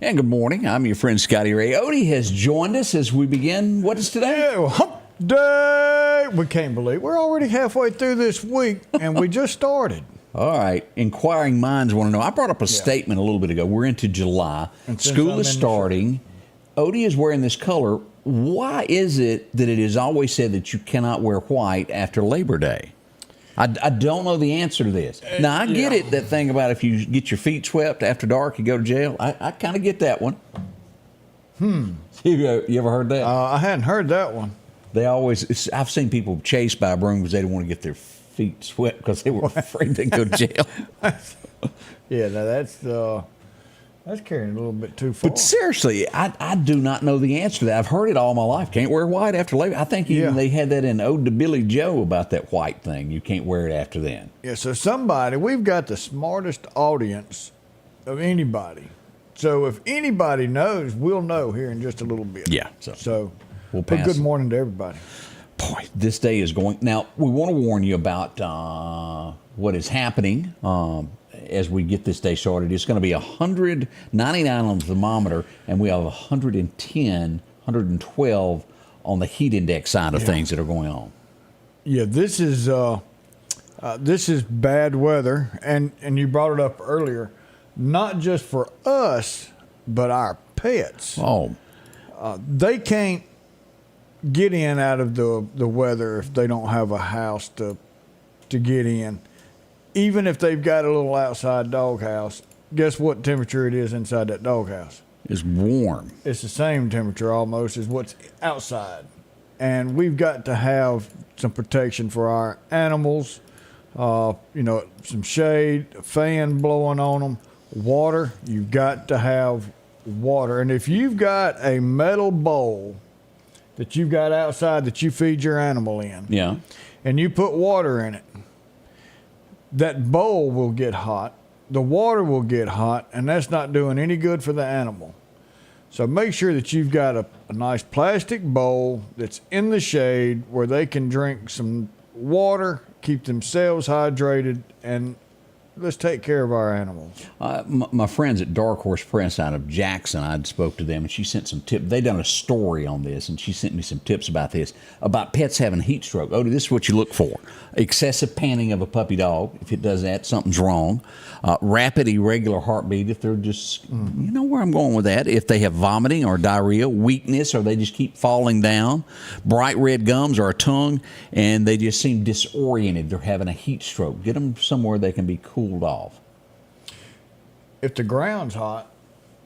And good morning. I'm your friend Scotty Ray. Odie has joined us as we begin. What is today? Yeah, hump day. We can't believe we're already halfway through this week, and we just started. All right. Inquiring minds want to know. I brought up a statement a little bit ago. We're into July. School is starting. Odie is wearing this color. Why is it that it is always said that you cannot wear white after Labor Day? I don't know the answer to this. Now, I get it, that thing about if you get your feet swept after dark, you go to jail. I kind of get that one. You ever heard that? I hadn't heard that one. They always, I've seen people chased by a broom because they didn't want to get their feet swept because they were afraid they'd go to jail. Yeah, now that's carrying it a little bit too far. But seriously, I do not know the answer to that. I've heard it all my life. Can't wear white after Labor. I think even they had that in Ode to Billy Joe about that white thing. You can't wear it after then. Yeah, so we've got the smartest audience of anybody. So if anybody knows, we'll know here in just a little bit. Yeah. So we'll pass. Good morning to everybody. Boy, this day is going. Now, we want to warn you about what is happening as we get this day started. It's going to be 199 on the thermometer, and we have 110, 112 on the heat index side of things that are going on. Yeah, this is bad weather, and you brought it up earlier, not just for us, but our pets. Oh. They can't get in out of the weather if they don't have a house to get in. Even if they've got a little outside doghouse, guess what temperature it is inside that doghouse? It's warm. It's the same temperature almost as what's outside. And we've got to have some protection for our animals, some shade, a fan blowing on them, water. You've got to have water. And if you've got a metal bowl that you've got outside that you feed your animal in, and you put water in it, that bowl will get hot, the water will get hot, and that's not doing any good for the animal. So make sure that you've got a nice plastic bowl that's in the shade where they can drink some water, keep themselves hydrated, and let's take care of our animals. My friends at Dark Horse Press out of Jackson, I spoke to them, and she sent some tips. They done a story on this, and she sent me some tips about this, about pets having heat stroke. Odie, this is what you look for. Excessive panting of a puppy dog. If it does that, something's wrong. Rapid, irregular heartbeat, if they're just, you know where I'm going with that. If they have vomiting or diarrhea, weakness, or they just keep falling down, bright red gums or a tongue, and they just seem disoriented. They're having a heat stroke. Get them somewhere they can be cooled off. If the ground's hot,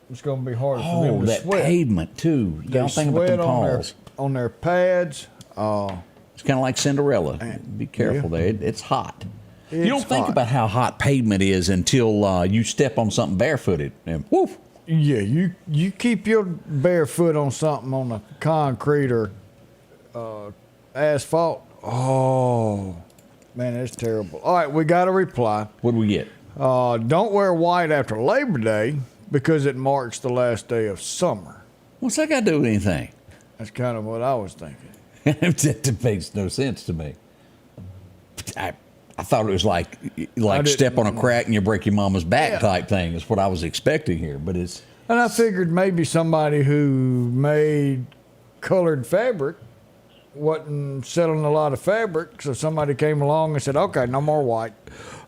it's going to be hard for them to that sweat. Pavement, too. You don't think about them paws. On their pads. It's kind of like Cinderella. Be careful there. It's hot. You don't think about how hot pavement is until you step on something barefooted. And woof. Yeah, you keep your bare foot on something on the concrete or asphalt. Oh, man, that's terrible. All right, we got a reply. What do we get? Don't wear white after Labor Day because it marks the last day of summer. What's that got to do with anything? That's kind of what I was thinking. That makes no sense to me. I thought it was like step on a crack and you break your mama's back type thing is what I was expecting here. But it's... And I figured maybe somebody who made colored fabric wasn't selling a lot of fabric, so somebody came along and said, okay, no more white.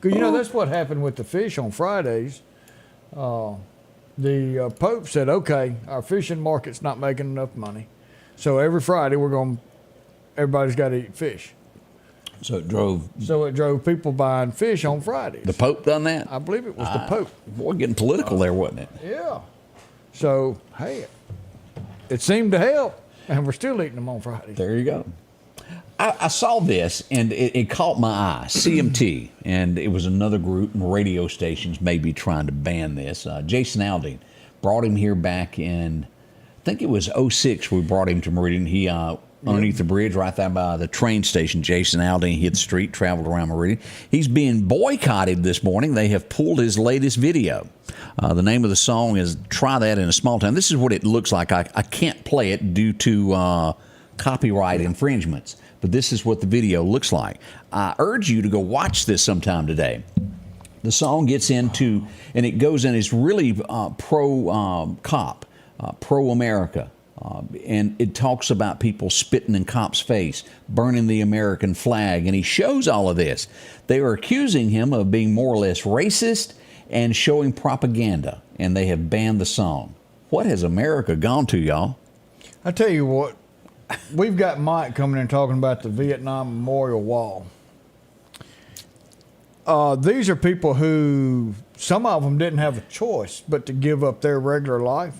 Because, that's what happened with the fish on Fridays. The Pope said, okay, our fishing market's not making enough money. So every Friday everybody's got to eat fish. So it drove people buying fish on Fridays. The Pope done that? I believe it was the Pope. Boy, getting political there, wasn't it? Yeah. So, hey, it seemed to help, and we're still eating them on Fridays. There you go. I saw this, and it caught my eye. CMT, and it was another group, and radio stations may be trying to ban this. Jason Aldean brought him here back in, I think it was '06. We brought him to Meridian. He underneath the bridge right there by the train station. Jason Aldean hit the street, traveled around Meridian. He's being boycotted this morning. They have pulled his latest video. The name of the song is "Try That in a Small Town." This is what it looks like. I can't play it due to copyright infringements. But this is what the video looks like. I urge you to go watch this sometime today. The song gets into, and it goes in, it's really pro-cop, pro-America. And it talks about people spitting in cops' face, burning the American flag, and he shows all of this. They are accusing him of being more or less racist and showing propaganda, and they have banned the song. What has America gone to, y'all? I tell you what. We've got Mike coming in talking about the Vietnam Memorial Wall. These are people who, some of them didn't have a choice but to give up their regular life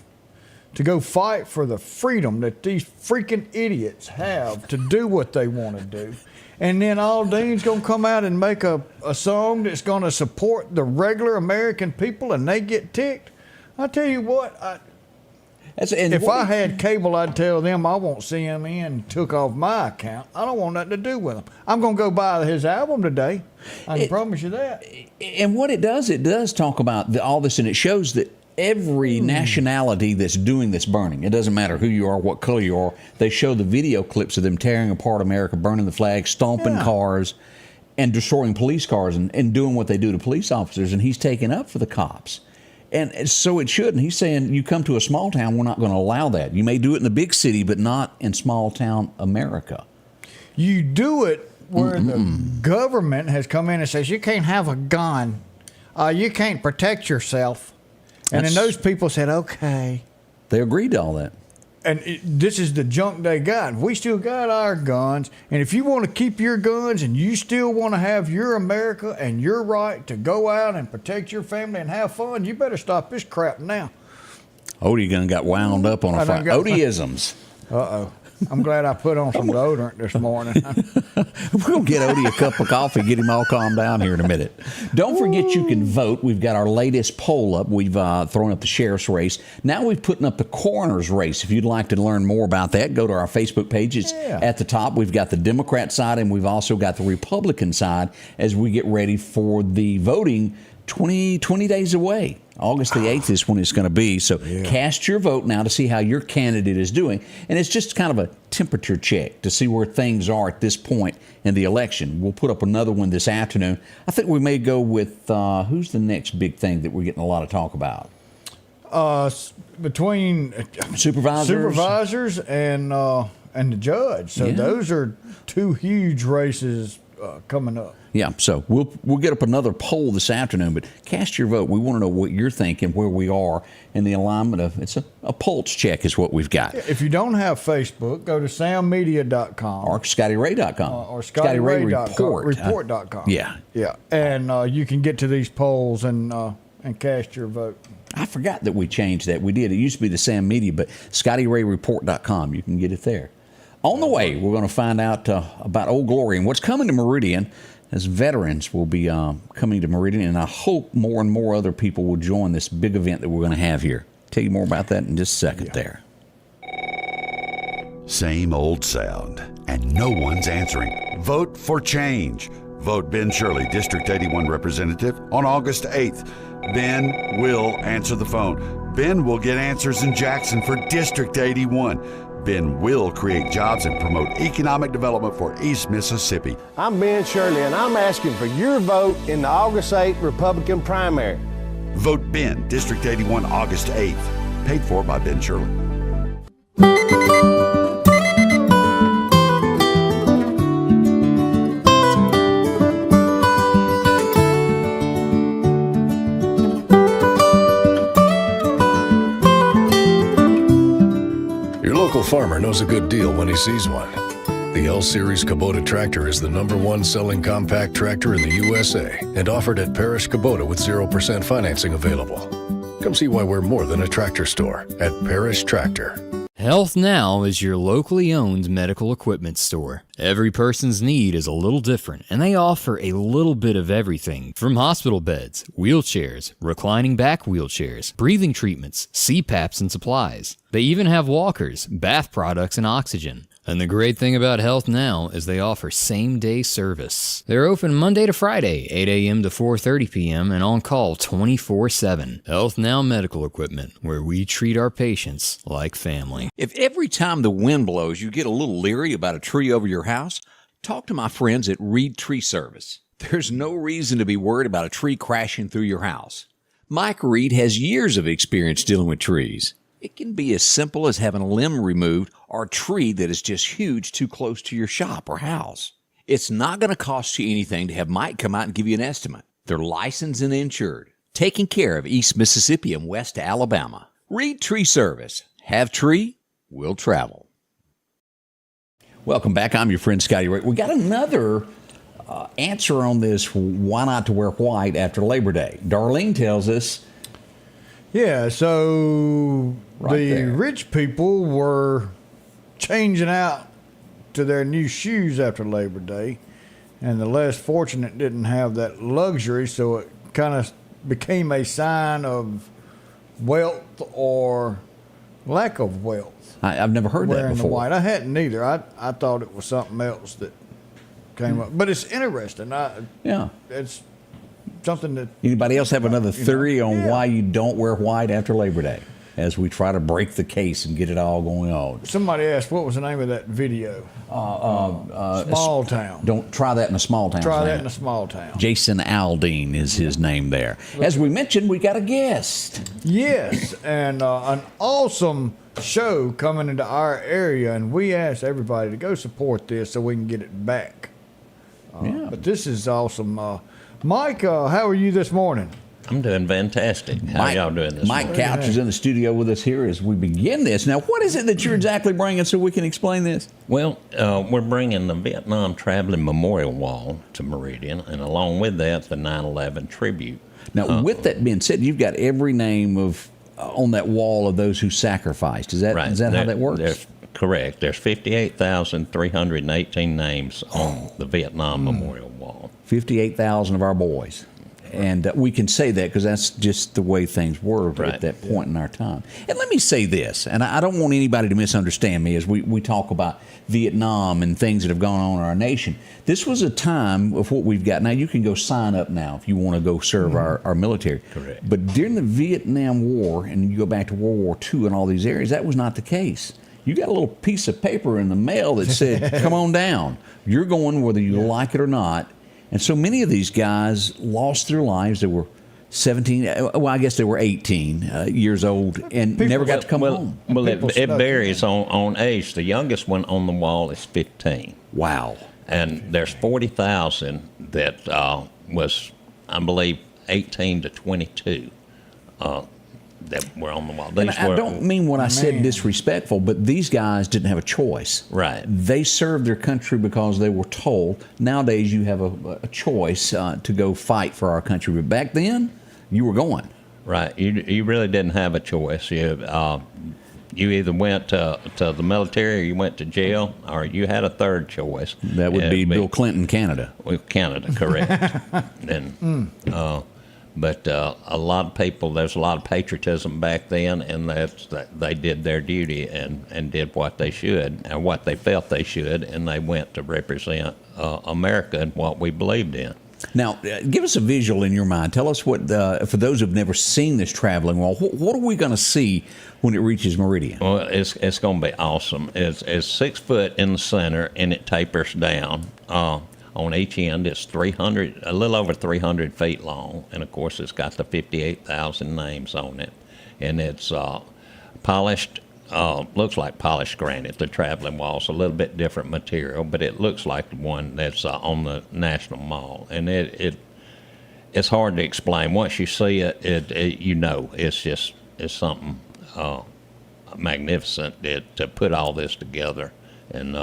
to go fight for the freedom that these freaking idiots have to do what they want to do. And then Aldean's going to come out and make a song that's going to support the regular American people, and they get ticked. I tell you what, if I had cable, I'd tell them I want CNN took off my account. I don't want nothing to do with them. I'm going to go buy his album today. I can promise you that. And what it does talk about all this, and it shows that every nationality that's doing this burning, it doesn't matter who you are, what color you are, they show the video clips of them tearing apart America, burning the flag, stomping cars, and destroying police cars, and doing what they do to police officers, and he's taking up for the cops. And so it should. And he's saying, you come to a small town, we're not going to allow that. You may do it in the big city, but not in small town America. You do it where the government has come in and says, you can't have a gun. You can't protect yourself. And then those people said, okay. They agreed to all that. And this is the junk they got. We still got our guns. And if you want to keep your guns and you still want to have your America and your right to go out and protect your family and have fun, you better stop this crap now. Odie got wound up on a fight. Odieisms. Uh-oh. I'm glad I put on some deodorant this morning. We're going to get Odie a cup of coffee, get him all calmed down here in a minute. Don't forget you can vote. We've got our latest poll up. We've thrown up the sheriff's race. Now we've put up the coroner's race. If you'd like to learn more about that, go to our Facebook page. It's at the top. We've got the Democrat side, and we've also got the Republican side as we get ready for the voting 20 days away. August the 8th is when it's going to be. So cast your vote now to see how your candidate is doing. And it's just kind of a temperature check to see where things are at this point in the election. We'll put up another one this afternoon. I think we may go with who's the next big thing that we're getting a lot of talk about? Between supervisors and the judge. So those are two huge races coming up. Yeah, so we'll get up another poll this afternoon, but cast your vote. We want to know what you're thinking, where we are in the alignment of, it's a pulse check is what we've got. If you don't have Facebook, go to sammedia.com. Or ScottyRay.com. Or Scotty Ray Report. Report.com. Yeah. And you can get to these polls and cast your vote. I forgot that we changed that. We did. It used to be the Sam Media, but ScottyRayReport.com. You can get it there. On the way, we're going to find out about Old Glory and what's coming to Meridian, as veterans will be coming to Meridian, and I hope more and more other people will join this big event that we're going to have here. Tell you more about that in just a second there. Same old sound, and no one's answering. Vote for change. Vote Ben Shirley, District 81 Representative, on August 8th. Ben will answer the phone. Ben will get answers in Jackson for District 81. Ben will create jobs and promote economic development for East Mississippi. I'm Ben Shirley, and I'm asking for your vote in the August 8th Republican primary. Vote Ben, District 81, August 8th. Paid for by Ben Shirley. Local farmer knows a good deal when he sees one. The L-Series Kubota tractor is the #1 selling compact tractor in the USA and offered at Parish Kubota with 0% financing available. Come see why we're more than a tractor store at Parish Tractor. Health Now is your locally owned medical equipment store. Every person's need is a little different, and they offer a little bit of everything from hospital beds, wheelchairs, reclining back wheelchairs, breathing treatments, CPAPs and supplies. They even have walkers, bath products, and oxygen. And the great thing about Health Now is they offer same-day service. They're open Monday to Friday, 8 a.m. to 4:30 p.m. and on call 24/7. Health Now Medical Equipment, where we treat our patients like family. If every time the wind blows you get a little leery about a tree over your house, talk to my friends at Reed Tree Service. There's no reason to be worried about a tree crashing through your house. Mike Reed has years of experience dealing with trees. It can be as simple as having a limb removed or a tree that is just huge too close to your shop or house. It's not going to cost you anything to have Mike come out and give you an estimate. They're licensed and insured, taking care of East Mississippi and West Alabama. Reed Tree Service. Have tree, will travel. Welcome back. I'm your friend Scotty Ray. We got another answer on this why not to wear white after Labor Day. Darlene tells us. Yeah, so the rich people were changing out to their new shoes after Labor Day, and the less fortunate didn't have that luxury, so it kind of became a sign of wealth or lack of wealth. I've never heard that wearing before. the white. I hadn't either. I thought it was something else that came up, but it's interesting. Yeah. It's something that. Anybody else have another theory on why you don't wear white after Labor Day? As we try to break the case and get it all going on. Somebody asked, what was the name of that video? Small Town. Don't try that in a small town. Try that in a small town. Jason Aldean is his name there. As we mentioned, we got a guest. Yes, and an awesome show coming into our area, and we asked everybody to go support this so we can get it back. But this is awesome. Mike, how are you this morning? I'm doing fantastic. How y'all doing this Mike morning? Couch is in the studio with us here as we begin this. Now, what is it that you're exactly bringing so we can explain this? Well, we're bringing the Vietnam Traveling Memorial Wall to Meridian, and along with that, the 9/11 tribute. Now, with that being said, you've got every name of on that wall of those who sacrificed. Is that Right. is that how that works? Correct. There's 58,318 names on the Vietnam Memorial Wall. 58,000 of our boys. And we can say that because that's just the way things were at that point in our time. And let me say this, and I don't want anybody to misunderstand me as we talk about Vietnam and things that have gone on in our nation. This was a time of what we've got. Now, you can go sign up now if you want to go serve our military. Correct. But during the Vietnam War, and you go back to World War II and all these areas, that was not the case. You got a little piece of paper in the mail that said, come on down. You're going whether you like it or not. And so many of these guys lost their lives. They were 17, well, I guess they were 18 years old and never got to come home. Well, it varies on age. The youngest one on the wall is 15. Wow. And there's 40,000 that was, I believe, 18 to 22 that were on the wall. And I don't mean what I said disrespectful, but these guys didn't have a choice. Right. They served their country because they were told. Nowadays, you have a choice to go fight for our country. But back then, you were going. Right. You really didn't have a choice. You either went to the military or you went to jail, or you had a third choice. That would be Bill Clinton, Canada. Well, Canada, correct. And but a lot of people, there's a lot of patriotism back then, and they did their duty and did what they should and what they felt they should, and they went to represent America and what we believed in. Now, give us a visual in your mind. Tell us what, for those who've never seen this traveling wall, what are we going to see when it reaches Meridian? Well, it's going to be awesome. It's 6 foot in the center, and it tapers down. On each end, it's a little over 300 feet long, and of course, it's got the 58,000 names on it, and it's polished. Looks like polished granite. The traveling wall's a little bit different material, but it looks like the one that's on the National Mall, and it's hard to explain. Once you see it, you know it's something magnificent to put all this together and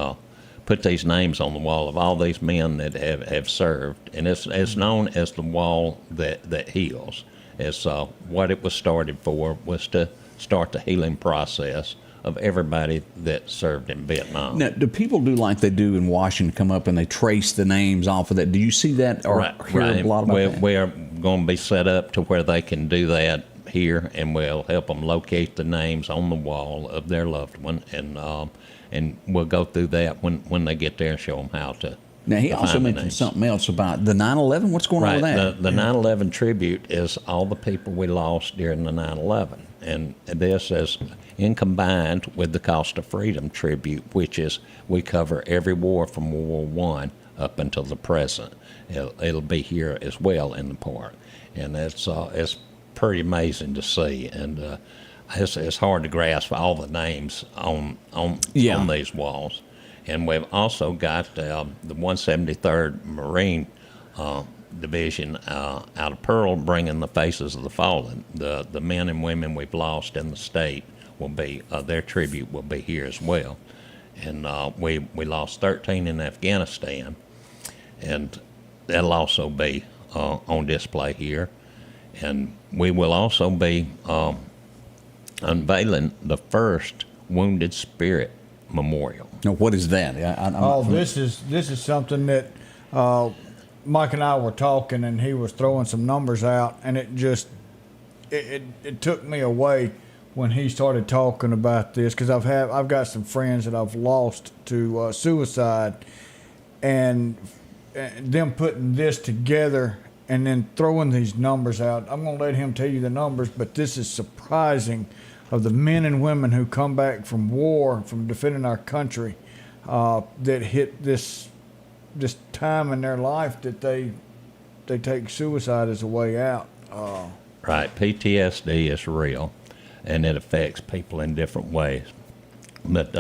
put these names on the wall of all these men that have served, and it's known as the wall that heals. It's what it was started for was to start the healing process of everybody that served in Vietnam. Now, do people do like they do in Washington, come up and they trace the names off of that? Do you see that or hear a lot about that? We are going to be set up to where they can do that here, and we'll help them locate the names on the wall of their loved one, and we'll go through that when they get there and show them how to. Now, he also find the mentioned names. something else about the 9/11. What's going on with that? The 9/11 tribute is all the people we lost during the 9/11. And this is in combined with the Cost of Freedom tribute, which is we cover every war from World War I up until the present. It'll be here as well in the park. And it's pretty amazing to see. And it's hard to grasp all the names on these walls. And we've also got the 173rd Marine Division out of Pearl bringing the faces of the fallen. The men and women we've lost in the state will be, their tribute will be here as well. And we lost 13 in Afghanistan, and that'll also be on display here. And we will also be unveiling the first Wounded Spirit Memorial. Now, what is that? This is something that Mike and I were talking, and he was throwing some numbers out, and it took me away when he started talking about this, because I've got some friends that I've lost to suicide, and them putting this together and then throwing these numbers out. I'm going to let him tell you the numbers, but this is surprising, of the men and women who come back from war, from defending our country, that hit this time in their life that they take suicide as a way out. Right, PTSD is real, and it affects people in different ways. But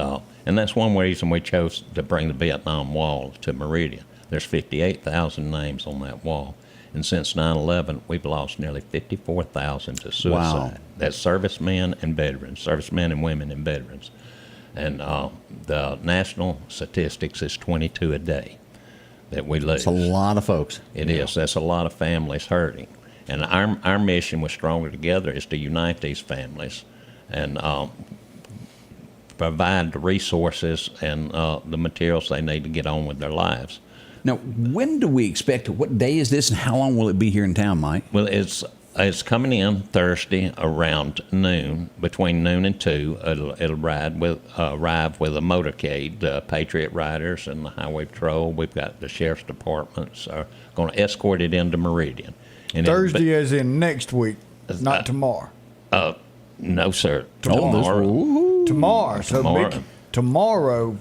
and that's one reason we chose to bring the Vietnam Wall to Meridian. There's 58,000 names on that wall. And since 9/11, we've lost nearly 54,000 to suicide. Wow. That's servicemen and veterans, servicemen and women and veterans. And the national statistics is 22 a day that we lose. It's a lot of folks. It is. That's a lot of families hurting. And our mission with Stronger Together is to unite these families and provide the resources and the materials they need to get on with their lives. Now, when do we expect it? What day is this, and how long will it be here in town, Mike? Well, it's coming in Thursday around noon, between noon and 2. It'll arrive with a motorcade. The Patriot Riders and the Highway Patrol. We've got the Sheriff's Departments are going to escort it into Meridian. And Thursday as in next week, not tomorrow. No, sir. Tomorrow. Tomorrow. So Tomorrow. tomorrow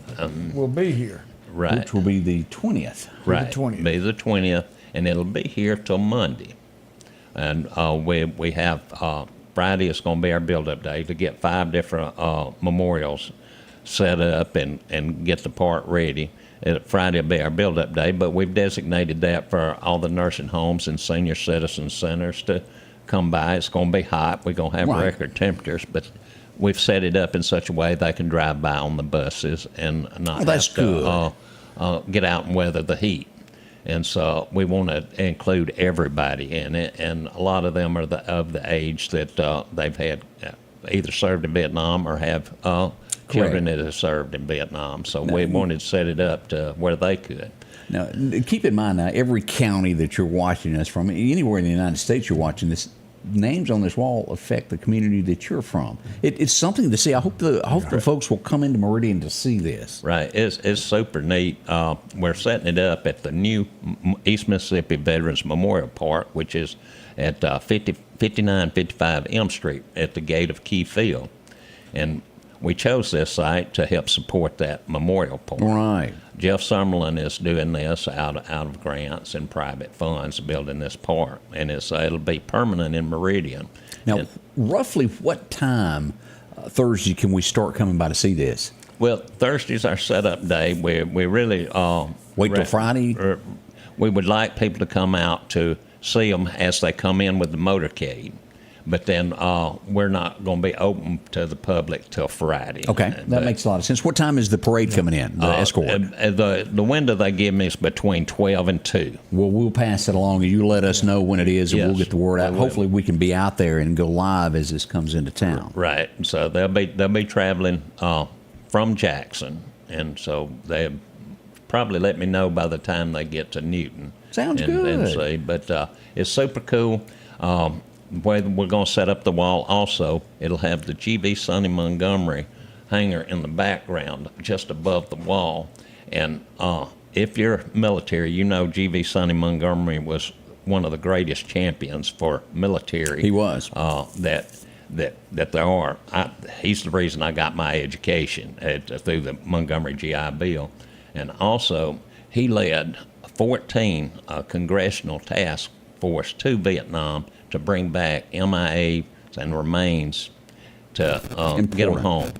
we'll be here. Right. Which will be the 20th. Right. The 20th. Be the 20th, and it'll be here till Monday. And we have Friday is going to be our build-up day to get 5 different memorials set up and get the park ready. Friday will be our build-up day, but we've designated that for all the nursing homes and senior citizen centers to come by. It's going to be hot. We're going to have record temperatures, but we've set it up in such a way they can drive by on the buses and not have to get out and weather the heat. And so we want to include everybody in it, and a lot of them are of the age that they've had either served in Vietnam or have children that have served in Vietnam. So we wanted to set it up to where they could. Now, keep in mind, now, every county that you're watching us from, anywhere in the United States you're watching this, names on this wall affect the community that you're from. It's something to see. I hope the folks will come into Meridian to see this. Right. It's super neat. We're setting it up at the new East Mississippi Veterans Memorial Park, which is at 5955 M Street at the gate of Key Field. And we chose this site to help support that memorial park. Right. Jeff Summerlin is doing this out of grants and private funds, building this park, and it'll be permanent in Meridian. Now, roughly what time Thursday can we start coming by to see this? Well, Thursday's our setup day. We really wait till Friday. We would like people to come out to see them as they come in with the motorcade. But then we're not going to be open to the public till Friday. Okay, that makes a lot of sense. What time is the parade coming in, the escort? The window they give me is between 12 and 2. Well, we'll pass it along, and you let us know when it is, and we'll Yes, get the word out. we will. Hopefully, we can be out there and go live as this comes into town. Right. So they'll be traveling from Jackson, and so they'll probably let me know by the time they get to Newton. Sounds and good. See, but it's super cool. Where we're going to set up the wall also, it'll have the G.B. Sonny Montgomery hanger in the background just above the wall. And if you're military, you know G.B. Sonny Montgomery was one of the greatest champions for military. He was. That there are. He's the reason I got my education through the Montgomery GI Bill. And also, he led 14 congressional task force to Vietnam to bring back MIAs and remains to get them home.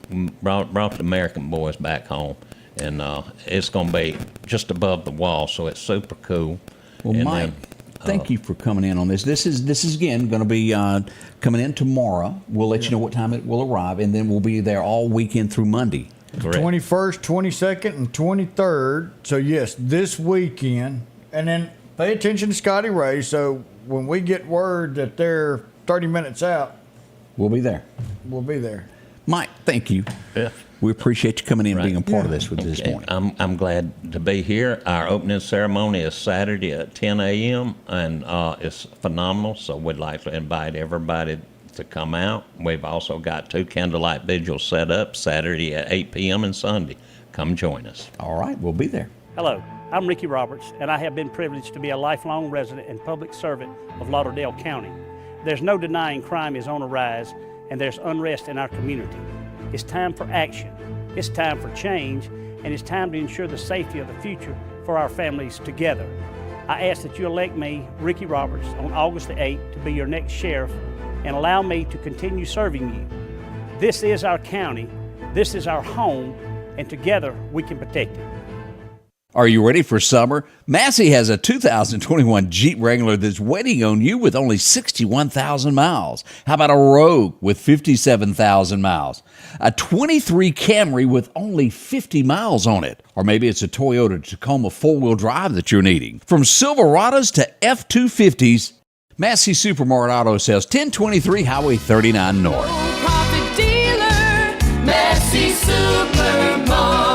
Brought the American boys back home. And it's going to be just above the wall, so it's super cool. Well, and Mike, thank you for coming in on this. This is again going to be coming in tomorrow. We'll let you know what time it will arrive, and then we'll be there all weekend through Monday. Correct. 21st, 22nd, and 23rd. So, yes, this weekend. And then pay attention to Scotty Ray. So, when we get word that they're 30 minutes out, We'll be there. we'll be there. Mike, thank you. Yeah. We appreciate you coming in and Right. being a part of this with this Okay, morning. I'm glad to be here. Our opening ceremony is Saturday at 10 a.m. and it's phenomenal. So we'd like to invite everybody to come out. We've also got 2 candlelight vigils set up Saturday at 8 p.m. and Sunday. Come join us. All right, we'll be there. Hello, I'm Ricky Roberts, and I have been privileged to be a lifelong resident and public servant of Lauderdale County. There's no denying crime is on the rise, and there's unrest in our community. It's time for action. It's time for change, and it's time to ensure the safety of the future for our families together. I ask that you elect me, Ricky Roberts, on August the 8th to be your next sheriff and allow me to continue serving you. This is our county, this is our home, and together we can protect it. Are you ready for summer? Massey has a 2021 Jeep Wrangler that's waiting on you with only 61,000 miles. How about a Rogue with 57,000 miles? A 23 Camry with only 50 miles on it. Or maybe it's a Toyota Tacoma four-wheel drive that you're needing. From Silverados to F-250s, Massey Supermart Auto Sales, 1023 Highway 39 North. Profit dealer, Massey Supermart.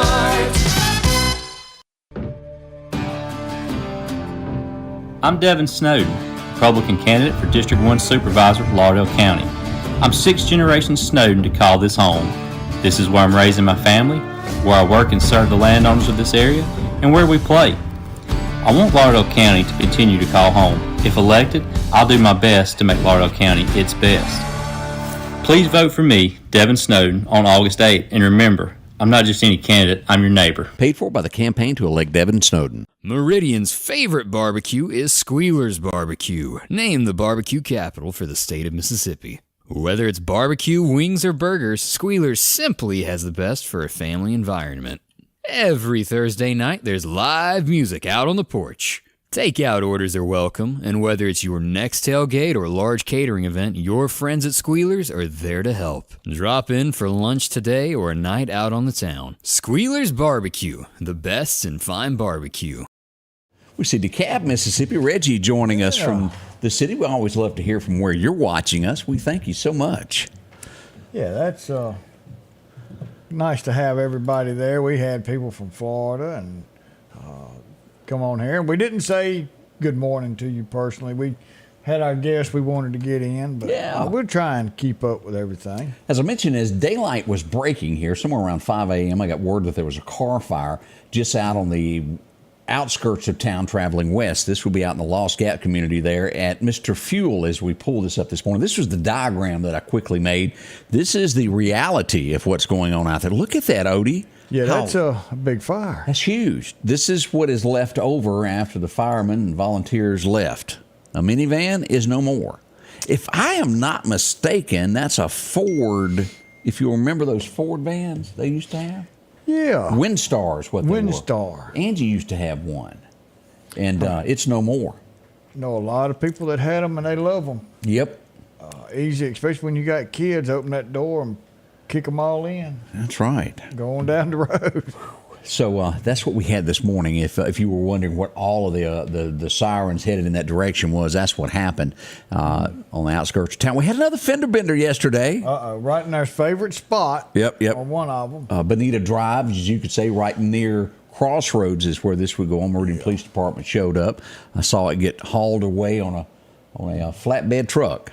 I'm Devin Snowden, Republican candidate for District 1 Supervisor of Lauderdale County. I'm 6th generation Snowden to call this home. This is where I'm raising my family, where I work and serve the landowners of this area, and where we play. I want Lauderdale County to continue to call home. If elected, I'll do my best to make Lauderdale County its best. Please vote for me, Devin Snowden, on August 8th, and remember, I'm not just any candidate, I'm your neighbor. Paid for by the campaign to elect Devin Snowden. Meridian's favorite barbecue is Squealer's Barbecue, named the barbecue capital for the state of Mississippi. Whether it's barbecue, wings, or burgers, Squealer's simply has the best for a family environment. Every Thursday night, there's live music out on the porch. Takeout orders are welcome, and whether it's your next tailgate or large catering event, your friends at Squealer's are there to help. Drop in for lunch today or a night out on the town. Squealer's Barbecue, the best in fine barbecue. We see DeKalb, Mississippi. Reggie joining us from the city. We always love to hear from where you're watching us. We thank you so much. Yeah, that's nice to have everybody there. We had people from Florida and come on here. And we didn't say good morning to you personally. We had our guests we wanted to get in, but we'll try and keep up with everything. As I mentioned, as daylight was breaking here, somewhere around 5 a.m., I got word that there was a car fire just out on the outskirts of town traveling west. This will be out in the Lost Gap community there at Mr. Fuel as we pull this up this morning. This was the diagram that I quickly made. This is the reality of what's going on out there. Look at that, Odie. Yeah, that's a big fire. That's huge. This is what is left over after the firemen and volunteers left. A minivan is no more. If I am not mistaken, that's a Ford. If you remember those Ford vans they used to have? Yeah. Windstar's what they were. Windstar. Angie used to have one. And it's no more. Know a lot of people that had them and they love them. Yep. easy, especially when you got kids. Open that door and kick them all in. That's right. Going down the road. So that's what we had this morning. If you were wondering what all of the sirens headed in that direction was, that's what happened on the outskirts of town. We had another fender bender yesterday. Right in our favorite spot. Yep. On one of them. Bonita Drive, as you could say, right near Crossroads is where this would go on. Meridian Police Department showed up. I saw it get hauled away on a flatbed truck.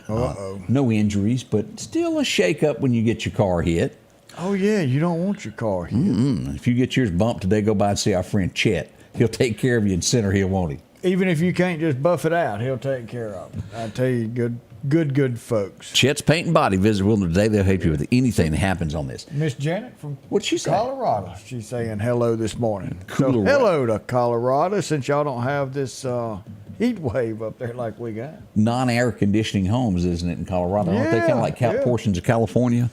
No injuries, but still a shake-up when you get your car hit. Oh, yeah, you don't want your car hit. If you get yours bumped today, go by and see our friend Chet. He'll take care of you in center hill, won't he? Even if you can't just buff it out, he'll take care of it. I tell you, good folks. Chet's Paint and Body. Visit Wilmer today. They'll help you with anything that happens on this. Miss Janet from What'd she say? Colorado. She's saying hello this morning. Cooler So hello to Colorado, since y'all don't have this heat wave up there like we got. Non-air conditioning homes, isn't it, in Colorado? Aren't they kind of like portions of California?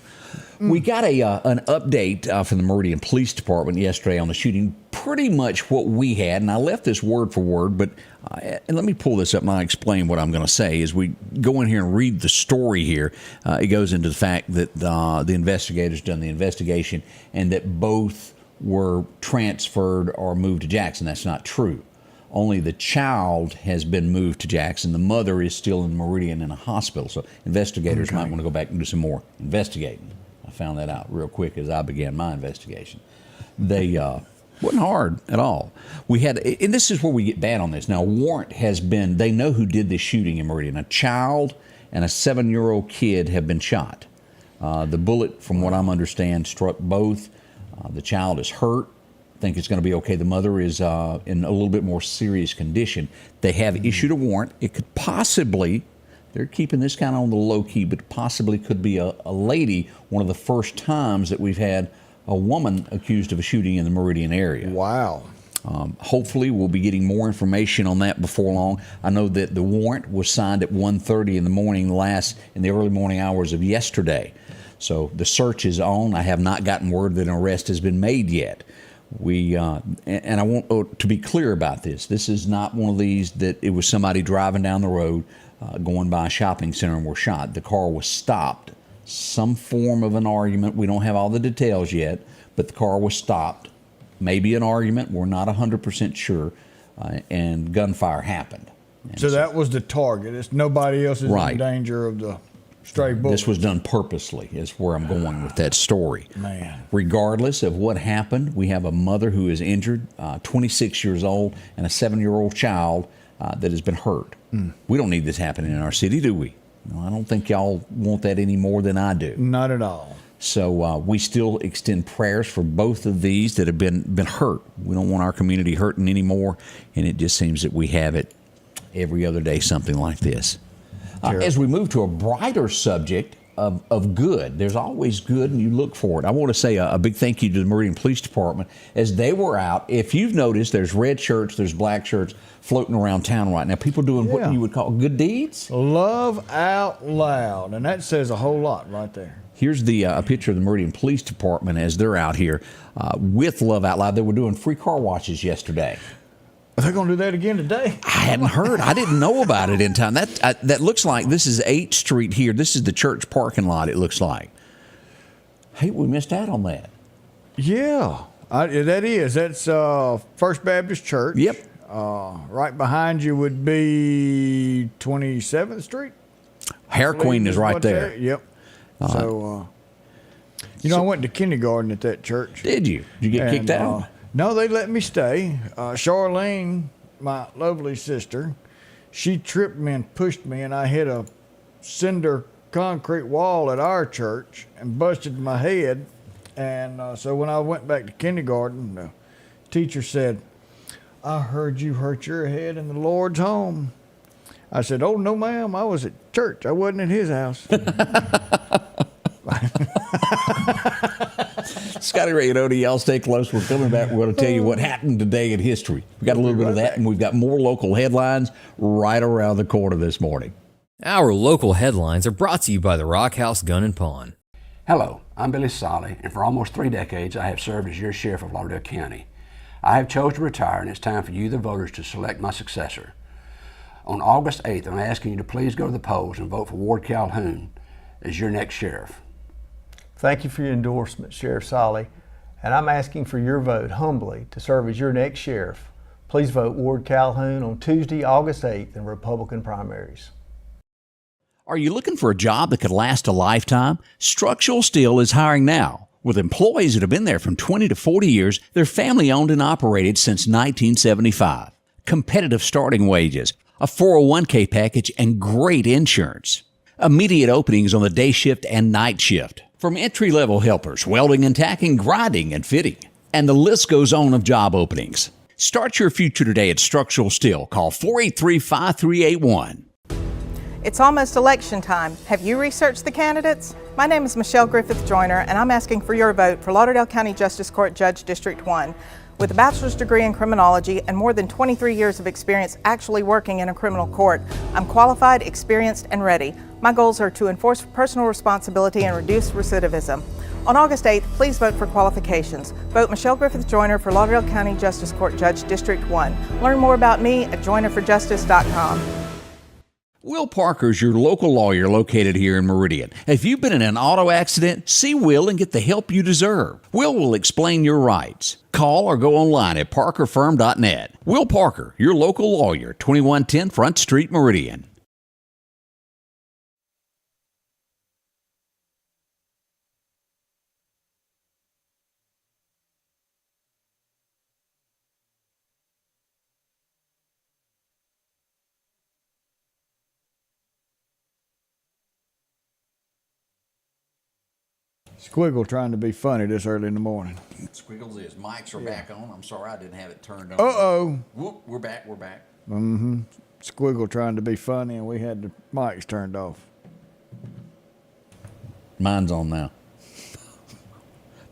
We got an update from the Meridian Police Department yesterday on the shooting, pretty much what we had, and I left this word for word, but and let me pull this up and I'll explain what I'm going to say. As we go in here and read the story here, it goes into the fact that the investigators done the investigation and that both were transferred or moved to Jackson. That's not true. Only the child has been moved to Jackson. The mother is still in Meridian in a hospital, so investigators might want to go back and do some more investigating. I found that out real quick as I began my investigation. They wasn't hard at all. We had, and this is where we get bad on this. Now, a warrant has been, they know who did this shooting in Meridian. A child and a 7-year-old kid have been shot. The bullet, from what I'm understand, struck both. The child is hurt. I think it's going to be okay. The mother is in a little bit more serious condition. They have issued a warrant. It could possibly, they're keeping this kind of on the low key, but possibly could be a lady, one of the first times that we've had a woman accused of a shooting in the Meridian area. Wow. Hopefully we'll be getting more information on that before long. I know that the warrant was signed at 1:30 in the morning in the early morning hours of yesterday. So the search is on. I have not gotten word that an arrest has been made yet. And I want to be clear about this. This is not one of these that it was somebody driving down the road, going by a shopping center and were shot. The car was stopped. Some form of an argument. We don't have all the details yet, but the car was stopped. Maybe an argument. We're not 100% sure. And gunfire happened. And so that was the target. It's nobody else is in danger of the stray bullet. This was done purposely, is where I'm going with that story. Man. Regardless of what happened, we have a mother who is injured, 26 years old, and a 7-year-old child that has been hurt. We don't need this happening in our city, do we? No, I don't think y'all want that any more than I do. Not at all. So we still extend prayers for both of these that have been hurt. We don't want our community hurting anymore, and it just seems that we have it every other day, something like this. As we move to a brighter subject of good, there's always good, and you look for it. I want to say a big thank you to the Meridian Police Department as they were out. If you've noticed, there's red shirts, there's black shirts floating around town right now. People doing what you would call good deeds. Love out loud, and that says a whole lot right there. Here's a picture of the Meridian Police Department as they're out here with Love Out Loud. They were doing free car washes yesterday. Are they going to do that again today? I hadn't heard. I didn't know about it in time. That looks like this is 8th Street here. This is the church parking lot, it looks like. Hey, we missed out on that. Yeah, that is. That's First Baptist Church. Yep. Right behind you would be 27th Street. Hair Queen is right there. Yep. So, I went to kindergarten at that church. Did you? Did you get kicked out? No, they let me stay. Charlene, my lovely sister, she tripped me and pushed me, and I hit a cinder concrete wall at our church and busted my head. And so when I went back to kindergarten, the teacher said, "I heard you hurt your head in the Lord's home." I said, "Oh, no, ma'am. I was at church. I wasn't at his house." Scotty Ray and Odie, y'all stay close. We're coming back. We're going to tell you what happened today in history. We got a little bit of that, and we've got more local headlines right around the corner this morning. Our local headlines are brought to you by the Rock House Gun and Pawn. Hello, I'm Billy Solly, and for almost 3 decades, I have served as your sheriff of Lauderdale County. I have chosen to retire, and it's time for you, the voters, to select my successor. On August 8th, I'm asking you to please go to the polls and vote for Ward Calhoun as your next sheriff. Thank you for your endorsement, Sheriff Solly, and I'm asking for your vote humbly to serve as your next sheriff. Please vote Ward Calhoun on Tuesday, August 8th in Republican primaries. Are you looking for a job that could last a lifetime? Structural Steel is hiring now. With employees that have been there from 20 to 40 years, they're family owned and operated since 1975. Competitive starting wages, a 401k package, and great insurance. Immediate openings on the day shift and night shift. From entry-level helpers, welding and tacking, grinding and fitting. And the list goes on of job openings. Start your future today at Structural Steel. Call 483-5381. It's almost election time. Have you researched the candidates? My name is Michelle Griffith Joyner, and I'm asking for your vote for Lauderdale County Justice Court Judge District 1. With a bachelor's degree in criminology and more than 23 years of experience actually working in a criminal court, I'm qualified, experienced, and ready. My goals are to enforce personal responsibility and reduce recidivism. On August 8th, please vote for qualifications. Vote Michelle Griffith Joyner for Lauderdale County Justice Court Judge District 1. Learn more about me at joynerforjustice.com. Will Parker's your local lawyer located here in Meridian. If you've been in an auto accident, see Will and get the help you deserve. Will explain your rights. Call or go online at parkerfirm.net. Will Parker, your local lawyer, 2110 Front Street, Meridian. Squiggle trying to be funny this early in the morning. Squiggles is. Mics are back on. I'm sorry I didn't have it turned on. Uh-oh. Whoop, we're back. Mm-hmm. Squiggle trying to be funny, and we had the mics turned off. Mine's on now.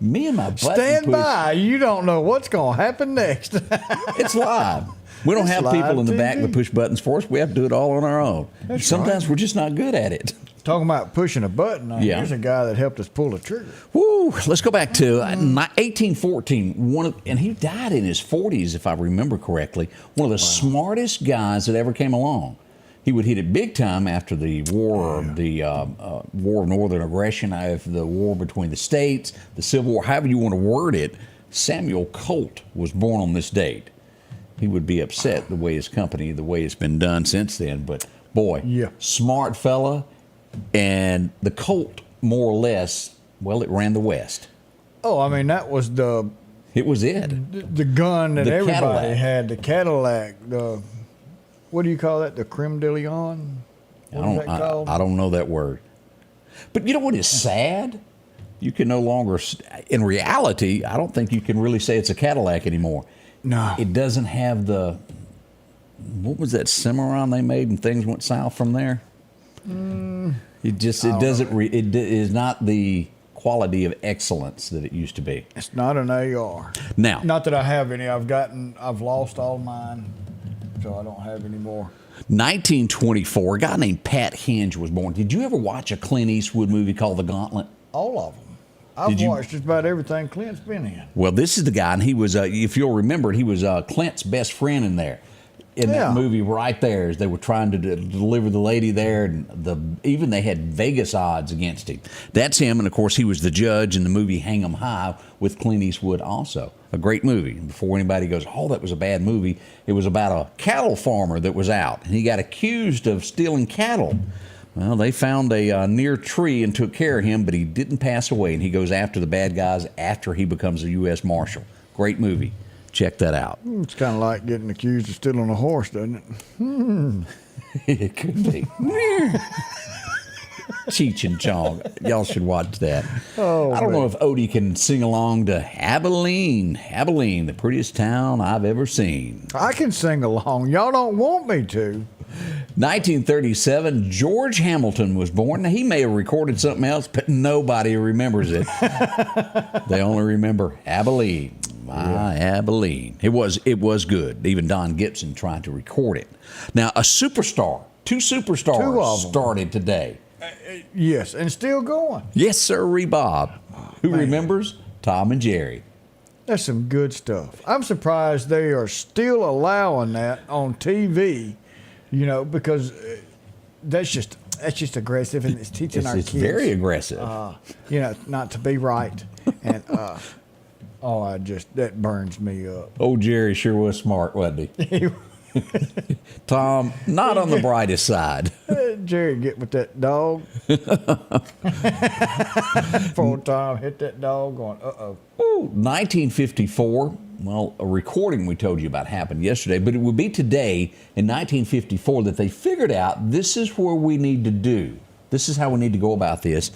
Me and my button Stand push. by. You don't know what's going to happen next. It's live. We don't have people in the back TV. that push buttons for us. We have to do it all on our own. That's Sometimes right. we're just not good at it. Talking about pushing a button. Yeah. Here's a guy that helped us pull the trigger. Woo! Let's go back to 1814. And he died in his 40s, if I remember correctly. One of the smartest guys that ever came along. He would hit it big time after the war, War of Northern Aggression, after the war between the states, the Civil War, however you want to word it. Samuel Colt was born on this date. He would be upset the way it's been done since then. But boy, smart fella. And the Colt, more or less, well, it ran the West. Oh, I mean, that was the gun that The everybody Cadillac. had, the Cadillac. What do you call that? The creme de lion? What is that called? I don't know that word. But you know what is sad? You can no longer, in reality, I don't think you can really say it's a Cadillac anymore. No. It doesn't have what was that Cimarron they made and things went south from there? It is not the quality of excellence that it used to be. It's not an AR. Now, Not that I have any. I've lost all mine, so I don't have any more. 1924, a guy named Pat Hinge was born. Did you ever watch a Clint Eastwood movie called The Gauntlet? All of them. I've watched just about everything Clint's been in. Well, this is the guy, and he was, if you'll remember, he was Clint's best friend in there. In that movie right there, as they were trying to deliver the lady there, and even they had Vegas odds against him. That's him, and of course he was the judge in the movie Hang 'em High with Clint Eastwood also. A great movie. Before anybody goes, oh, that was a bad movie, it was about a cattle farmer that was out, and he got accused of stealing cattle. Well, they found a near tree and took care of him, but he didn't pass away, and he goes after the bad guys after he becomes a U.S. Marshal. Great movie. Check that out. It's kind of like getting accused of stealing a horse, doesn't it? It could be. Cheech and Chong. Y'all should watch that. Oh, I don't know if Odie can sing along to Abilene. Abilene, the prettiest town I've ever seen. I can sing along. Y'all don't want me to. 1937, George Hamilton was born. Now, he may have recorded something else, but nobody remembers it. They only remember Abilene. Abilene. It was good. Even Don Gibson tried to record it. Now, two superstars started today. Yes, and still going. Yes, sir, Bob. Who remembers? Tom and Jerry. That's some good stuff. I'm surprised they are still allowing that on TV You know, because that's just aggressive, and it's teaching our It's kids. very aggressive. You know, not to be right, and that burns me up. Old Jerry sure was smart, wasn't he? Tom, not on the brightest side. Jerry, get with that dog. Poor Tom hit that dog going, uh-oh. 1954. Well, a recording we told you about happened yesterday, but it would be today in 1954 that they figured out this is where we need to do. This is how we need to go about this.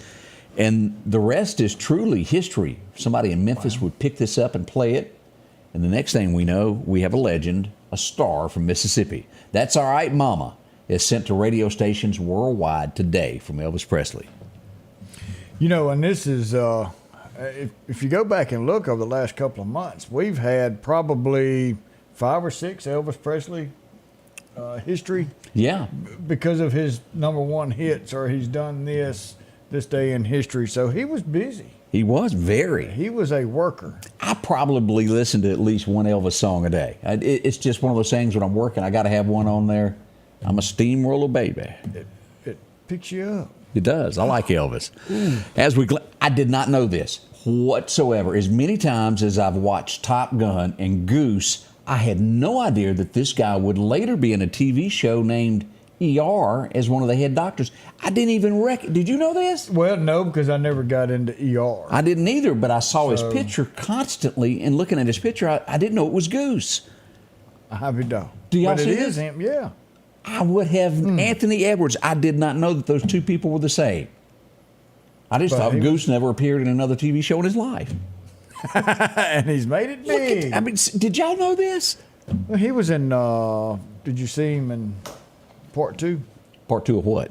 And the rest is truly history. Somebody in Memphis would pick this up and play it. And the next thing we know, we have a legend, a star from Mississippi. That's All Right Mama is sent to radio stations worldwide today from Elvis Presley. You know, and this is, if you go back and look over the last couple of months, we've had probably 5 or 6 Elvis Presley history. Yeah. Because of his #1 hits, or he's done this day in history. So he was busy. He was very. He was a worker. I probably listen to at least one Elvis song a day. It's just one of those things when I'm working, I got to have one on there. I'm a steamroller baby. It picks you up. It does. I like Elvis. I did not know this whatsoever. As many times as I've watched Top Gun and Goose, I had no idea that this guy would later be in a TV show named ER as one of the head doctors. I didn't even Did you know this? Well, no, because I never got into ER. I didn't either, but I saw his picture constantly, and looking at his picture, I didn't know it was Goose. I don't. Do y'all but see it this? is him, yeah. I would have Anthony Edwards. I did not know that those two people were the same. I just thought Goose never appeared in another TV show in his life. And he's made it big. Did y'all know this? Well, he was in, did you see him in Part 2? Part 2 of what?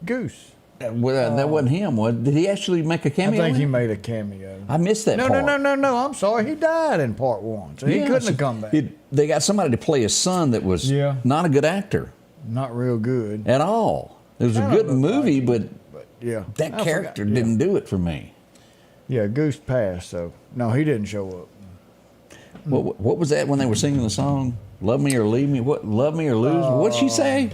Goose. Well, that wasn't him. Did he actually make a cameo? I think in he it? made a cameo. I missed that part. No. I'm sorry. He died in Part 1, so he couldn't have come back. They got somebody to play his son that was not a good actor. Not real good. At all. It was a good movie, but yeah, that character didn't do it for me. Yeah, Goose passed, so no, he didn't show up. What was that when they were singing the song? Love me or leave me? What? Love me or lose me? What'd she say?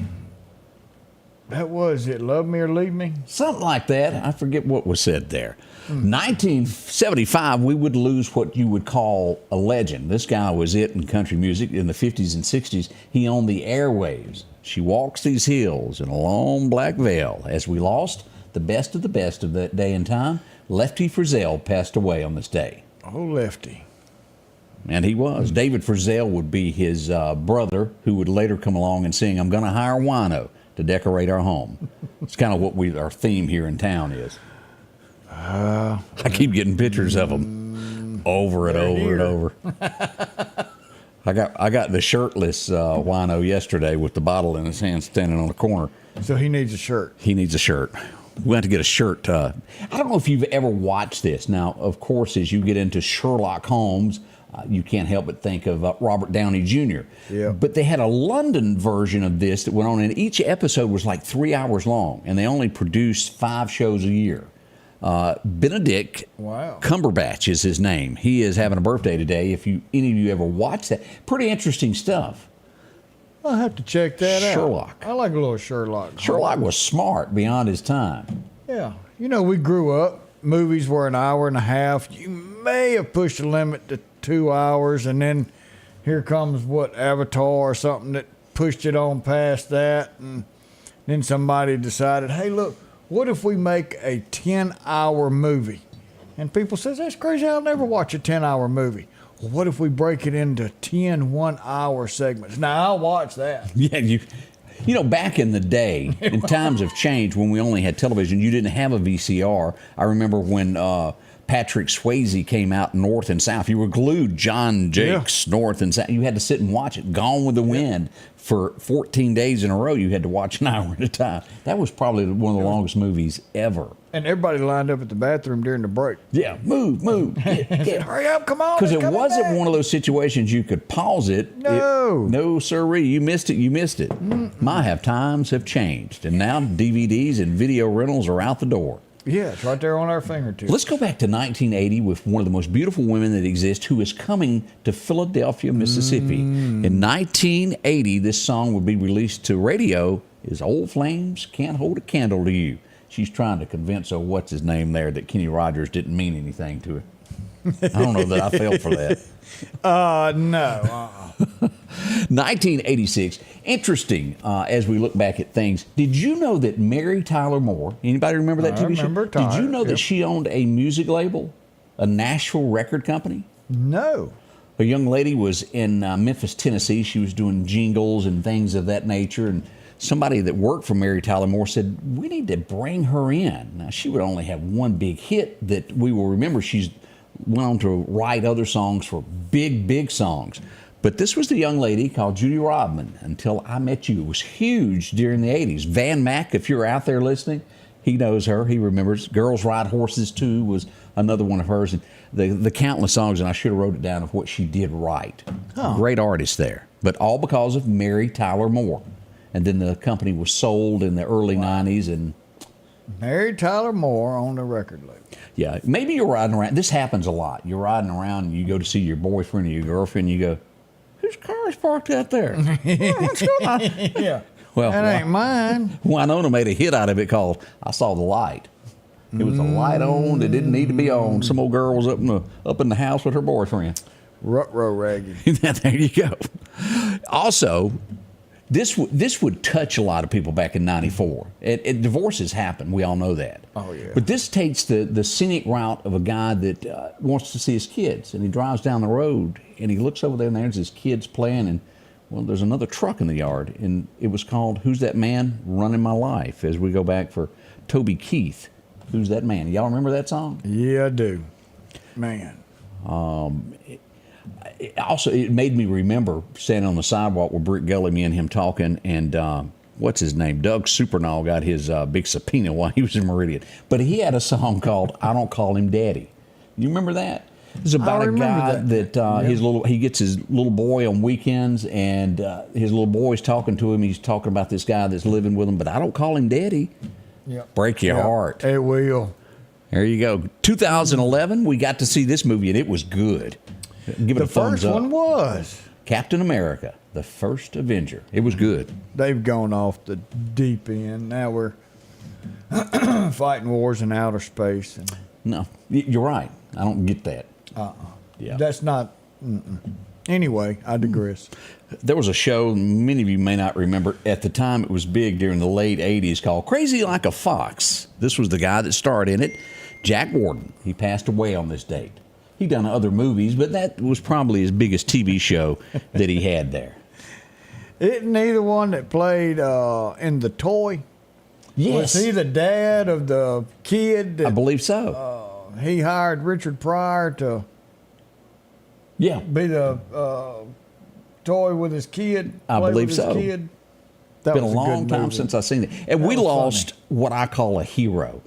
That was it. Love me or leave me? Something like that. I forget what was said there. 1975, we would lose what you would call a legend. This guy was it in country music in the 50s and 60s. He owned the airwaves. She walks these hills in a long black veil. As we lost the best of that day and time, Lefty Frizzell passed away on this day. Oh, Lefty. And he was. David Frizzell would be his brother, who would later come along and sing, I'm Gonna Hire Wino to decorate our home. It's kind of what our theme here in town is. I keep getting pictures of them over and over and over. I got the shirtless Wino yesterday with the bottle in his hand standing on the corner. So he needs a shirt. He needs a shirt. We'll have to get a shirt. I don't know if you've ever watched this. Now, of course, as you get into Sherlock Holmes, you can't help but think of Robert Downey Jr. Yeah. But they had a London version of this that went on, and each episode was like 3 hours long, and they only produced 5 shows a year. Benedict Cumberbatch is his name. He is having a birthday today. If any of you ever watched that, pretty interesting stuff. I'll have to check that out. Sherlock. I like a little Sherlock. Sherlock was smart beyond his time. Yeah. You know, we grew up, movies were an hour and a half. You may have pushed the limit to 2 hours, and then here comes Avatar or something that pushed it on past that, and then somebody decided, hey, look, what if we make a 10-hour movie? And people says, that's crazy, I'll never watch a 10-hour movie. Well, what if we break it into 10 1-hour segments? Now, I'll watch that. Yeah, you know, back in the day, and times have changed when we only had television, you didn't have a VCR. I remember when Patrick Swayze came out North and South. You were glued, John Jakes, North and South. You had to sit and watch it. Gone with the Wind for 14 days in a row. You had to watch an hour at a time. That was probably one of the longest movies ever. And everybody lined up at the bathroom during the break. Yeah, move, get hurry up, come on. Because it wasn't one of those situations you could pause it. No, sirree, you missed it. Mm-mm. My times have changed, and now DVDs and video rentals are out the door. Yeah, it's right there on our fingertips. Let's go back to 1980 with one of the most beautiful women that exist, who is coming to Philadelphia, Mississippi. In 1980, this song would be released to radio, is Old Flames Can't Hold a Candle to You. She's trying to convince, what's his name there, that Kenny Rogers didn't mean anything to her. I don't know that I fell for that. No. 1986. Interesting as we look back at things. Did you know that Mary Tyler Moore, anybody remember that TV remember show? Did you know Tyler, that she owned a music label, a Nashville record company? No. A young lady was in Memphis, Tennessee. She was doing jingles and things of that nature. And somebody that worked for Mary Tyler Moore said, we need to bring her in. Now, she would only have one big hit that we will remember. She's went on to write other songs for big, big songs. But this was the young lady called Judy Rodman, Until I Met You. It was huge during the 80s. Van Mack, if you're out there listening, he knows her. He remembers. Girls Ride Horses, too, was another one of hers. And the countless songs, and I should have wrote it down, of what she did write. Oh. Great artist there. But all because of Mary Tyler Moore. And then the company was sold in the early 90s. And Mary Tyler Moore on the record label. Yeah, maybe you're riding around. This happens a lot. You're riding around and you go to see your boyfriend or your girlfriend, and you go, whose car is parked out there? What's going on? Yeah. Well, that ain't mine. Winona made a hit out of it called I Saw the Light. It was a light on that didn't need to be on. Some old girl was up in the house with her boyfriend. Ruh-roh raggy. There you go. Also, this would touch a lot of people back in '94. Divorces happen. We all know that. Oh, yeah. But this takes the scenic route of a guy that wants to see his kids. And he drives down the road, and he looks over there, and there's his kids playing. And, well, there's another truck in the yard. And it was called Who's That Man Running My Life, as we go back for Toby Keith. Who's That Man? Y'all remember that song? Yeah, I do. Man. It made me remember standing on the sidewalk with Brick Gully, me and him talking, and what's his name? Doug Supernall got his big subpoena while he was in Meridian. But he had a song called I Don't Call Him Daddy. You remember that? It's about a guy that he gets his little boy on weekends, and his little boy's talking to him. He's talking about this guy that's living with him, but I don't call him Daddy. Yep. Break your heart. It will. There you go. 2011, we got to see this movie, and it was good. Give it a thumbs up. The first one was Captain America, the first Avenger. It was good. They've gone off the deep end. Now we're fighting wars in outer space. No, you're right. I don't get that. Yeah. That's not. Anyway, I digress. There was a show many of you may not remember. At the time, it was big during the late 80s called Crazy Like a Fox. This was the guy that starred in it, Jack Warden. He passed away on this date. He'd done other movies, but that was probably his biggest TV show that he had there. Isn't he the one that played in The Toy? Yes. Was he the dad of the kid? That, I believe so. He hired Richard Pryor to be the toy with his kid. I believe so. Kid. It's been a long time since I've seen it. And we lost what I call a hero.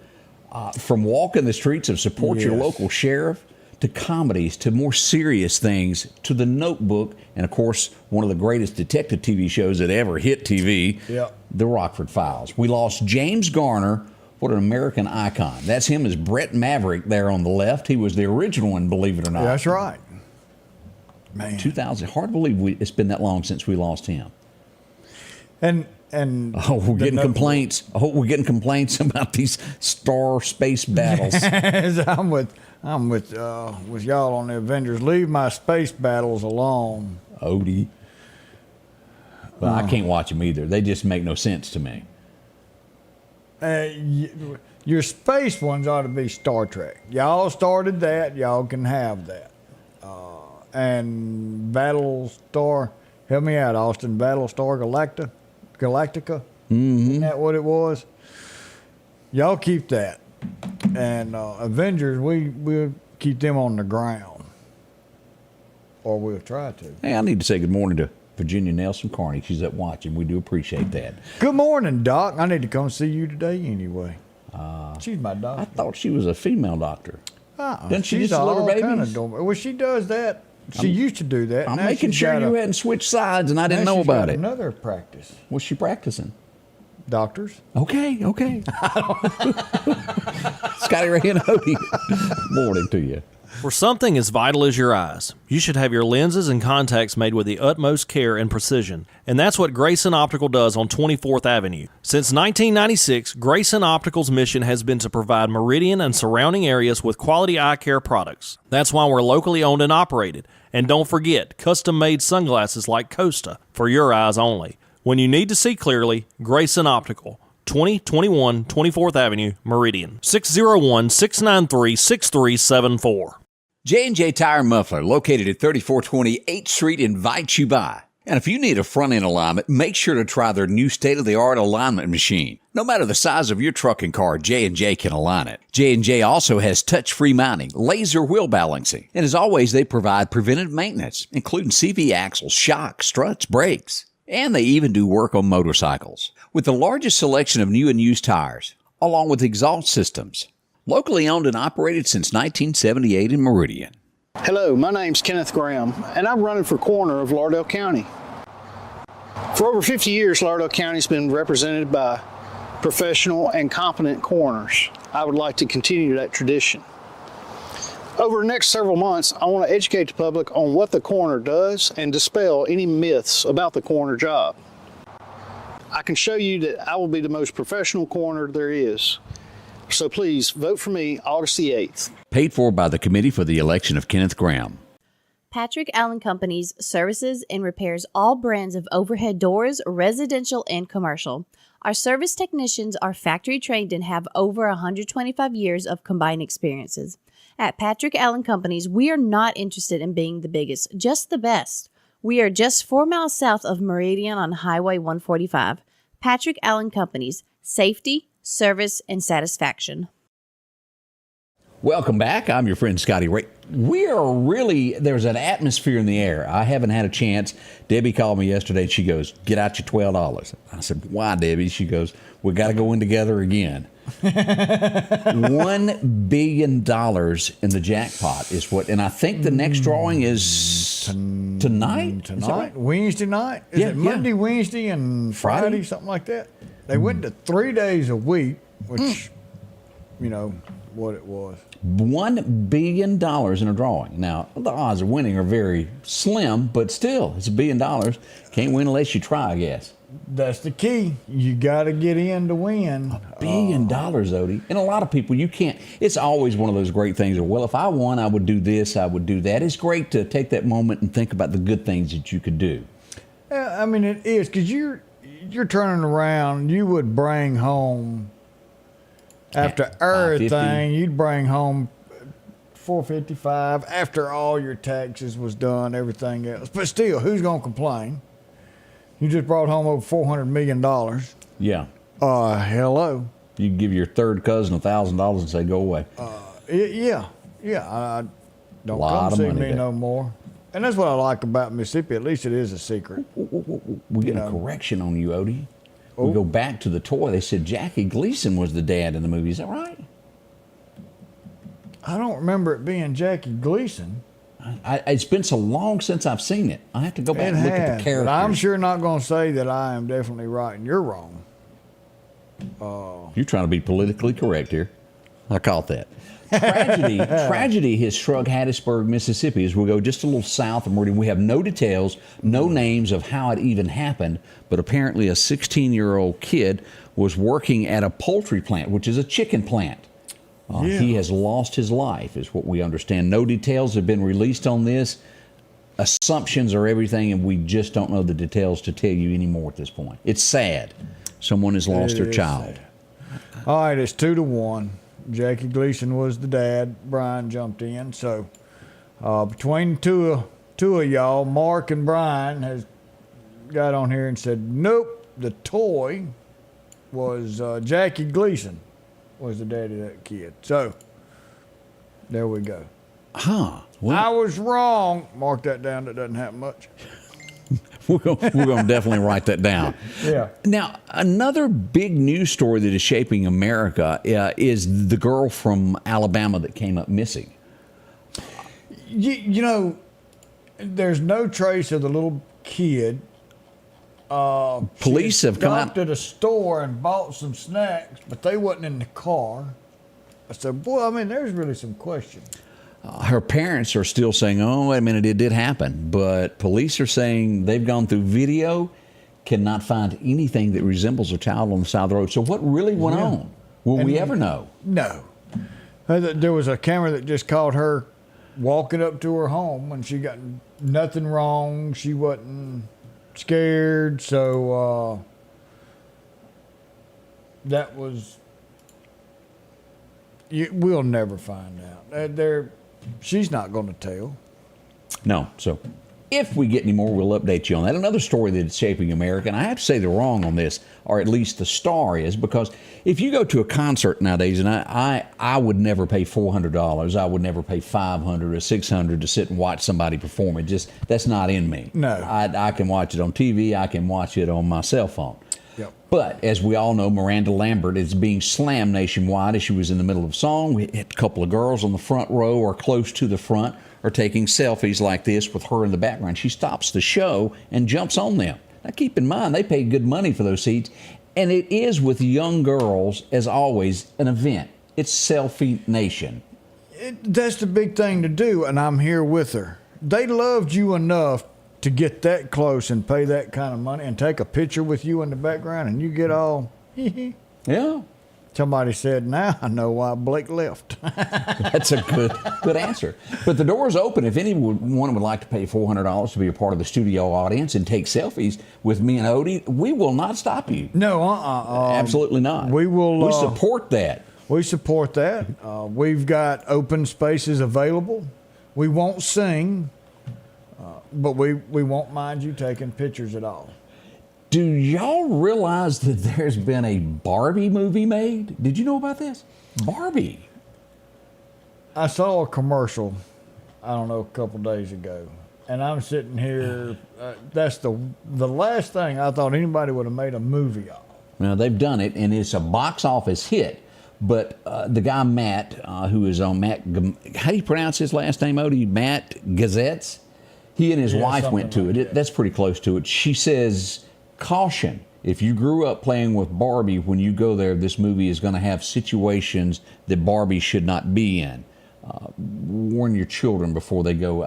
From walking the streets of support your local sheriff, to comedies, to more serious things, to The Notebook, and of course, one of the greatest detective TV shows that ever hit TV, The Rockford Files. We lost James Garner. What an American icon. That's him as Brett Maverick there on the left. He was the original one, believe it or not. Yeah, that's right. Man. 2000. Hard to believe it's been that long since we lost him. And we're getting complaints. We're getting complaints about these star space battles. I'm with y'all on the Avengers. Leave my space battles alone, Odie. Well, I can't watch them either. They just make no sense to me. Your space ones ought to be Star Trek. Y'all started that. Y'all can have that. And Battlestar, help me out, Austin. Battlestar Galactica. Mm-hmm. Isn't that what it was? Y'all keep that. And Avengers, we'll keep them on the ground. Or we'll try to. Hey, I need to say good morning to Virginia Nelson Carney. She's up watching. We do appreciate that. Good morning, Doc. I need to come see you today anyway. She's my doctor. I thought she was a female doctor. Doesn't she She's just deliver all babies? kind of well, she does that. She used to do that. I'm Now making she's sure got you hadn't switched sides and I didn't know she's got about it. Another practice. What's she practicing? Doctors. Okay. Scotty Ray and Odie. Morning to you. For something as vital as your eyes, you should have your lenses and contacts made with the utmost care and precision. And that's what Grayson Optical does on 24th Avenue. Since 1996, Grayson Optical's mission has been to provide Meridian and surrounding areas with quality eye care products. That's why we're locally owned and operated. And don't forget, custom-made sunglasses like Costa for your eyes only. When you need to see clearly, Grayson Optical. 2021 24th Avenue, Meridian. 601-693-6374. J&J Tire and Muffler, located at 3420 8th Street, invites you by. And if you need a front-end alignment, make sure to try their new state-of-the-art alignment machine. No matter the size of your truck and car, J&J can align it. J&J also has touch-free mounting, laser wheel balancing, and as always, they provide preventive maintenance, including CV axles, shocks, struts, brakes. And they even do work on motorcycles. With the largest selection of new and used tires, along with exhaust systems. Locally owned and operated since 1978 in Meridian. Hello, my name's Kenneth Graham, and I'm running for coroner of Lauderdale County. For over 50 years, Lauderdale County's been represented by professional and competent coroners. I would like to continue that tradition. Over the next several months, I want to educate the public on what the coroner does and dispel any myths about the coroner job. I can show you that I will be the most professional coroner there is. So please vote for me August the 8th. Paid for by the Committee for the Election of Kenneth Graham. Patrick Allen Companies services and repairs all brands of overhead doors, residential and commercial. Our service technicians are factory trained and have over 125 years of combined experiences. At Patrick Allen Companies, we are not interested in being the biggest, just the best. We are just 4 miles south of Meridian on Highway 145. Patrick Allen Companies, safety, service, and satisfaction. Welcome back. I'm your friend Scotty Ray. There's an atmosphere in the air. I haven't had a chance. Debbie called me yesterday and she goes, get out your $12. I said, why, Debbie? She goes, we got to go in together again. $1 billion in the jackpot is what, and I think the next drawing is tonight? Tonight? Wednesday night? Is it Monday, Wednesday, and Friday, something like that? They went to 3 days a week, which, you know, what it was. $1 billion in a drawing. Now, the odds of winning are very slim, but still, it's $1 billion. Can't win unless you try, I guess. That's the key. You got to get in to win. $1 billion, Odie. And a lot of people, you can't. It's always one of those great things. Well, if I won, I would do this, I would do that. It's great to take that moment and think about the good things that you could do. I mean, it is, because you're turning around. You would bring home, after everything, you'd bring home $455 after all your taxes was done, everything else. But still, who's going to complain? You just brought home over $400 million. Yeah. Hello. You can give your third cousin $1,000 and say, go away. Yeah. Don't come see me no more. And that's what I like about Mississippi. At least it is a secret. We get a correction on you, Odie. We go back to the toy. They said Jackie Gleason was the dad in the movie. Is that right? I don't remember it being Jackie Gleason. It's been so long since I've seen it. I have to go back and look at the characters. But I'm sure not going to say that I am definitely right and you're wrong. You're trying to be politically correct here. I caught that. Tragedy has struck Hattiesburg, Mississippi, as we go just a little south of Meridian. We have no details, no names of how it even happened, but apparently a 16-year-old kid was working at a poultry plant, which is a chicken plant. He has lost his life, is what we understand. No details have been released on this. Assumptions are everything, and we just don't know the details to tell you anymore at this point. It's sad. Someone has lost their child. Sad. All right, it's 2-1. Jackie Gleason was the dad. Brian jumped in. So between two of y'all, Mark and Brian, has got on here and said, nope, the toy was Jackie Gleason was the daddy of that kid. So there we go. Well, I was wrong. Mark that down. That doesn't happen much. We're going to definitely write that down. Yeah. Now, another big news story that is shaping America is the girl from Alabama that came up missing. You know, there's no trace of the little kid Police have come stopped out. at a store and bought some snacks, but they wasn't in the car. I said, boy, I mean, there's really some questions. Her parents are still saying, oh, wait a minute, it did happen. But police are saying they've gone through video, cannot find anything that resembles a child on the side of the road. So what really went on? Will we ever know? No. There was a camera that just caught her walking up to her home and she got nothing wrong. She wasn't scared. So that was, we'll never find out. She's not going to tell. No. So if we get any more, we'll update you on that. Another story that's shaping America, and I have to say they're wrong on this, or at least the star is, because if you go to a concert nowadays, and I would never pay $400, I would never pay $500 or $600 to sit and watch somebody perform. That's not in me. No. I can watch it on TV. I can watch it on my cell phone. Yep. But as we all know, Miranda Lambert is being slammed nationwide as she was in the middle of a song. We had a couple of girls on the front row or close to the front are taking selfies like this with her in the background. She stops the show and jumps on them. Now keep in mind, they paid good money for those seats, and it is with young girls, as always, an event. It's Selfie Nation. That's the big thing to do, and I'm here with her. They loved you enough to get that close and pay that kind of money and take a picture with you in the background, and you get all yeah. Somebody said, now I know why Blake left. That's a good answer. But the door's open. If anyone would like to pay $400 to be a part of the studio audience and take selfies with me and Odie, we will not stop you. No, absolutely not. We will. We support that. We support that. We've got open spaces available. We won't sing, but we won't mind you taking pictures at all. Do y'all realize that there's been a Barbie movie made? Did you know about this? Barbie. I saw a commercial, I don't know, a couple days ago, and I'm sitting here. That's the last thing I thought anybody would have made a movie of. Now, they've done it, and it's a box office hit. But the guy, Matt, who is on how do you pronounce his last name, Odie? Matt Gazette's? He and his wife went to it. That's pretty close to it. She says, caution, if you grew up playing with Barbie, when you go there, this movie is going to have situations that Barbie should not be in. Warn your children before they go.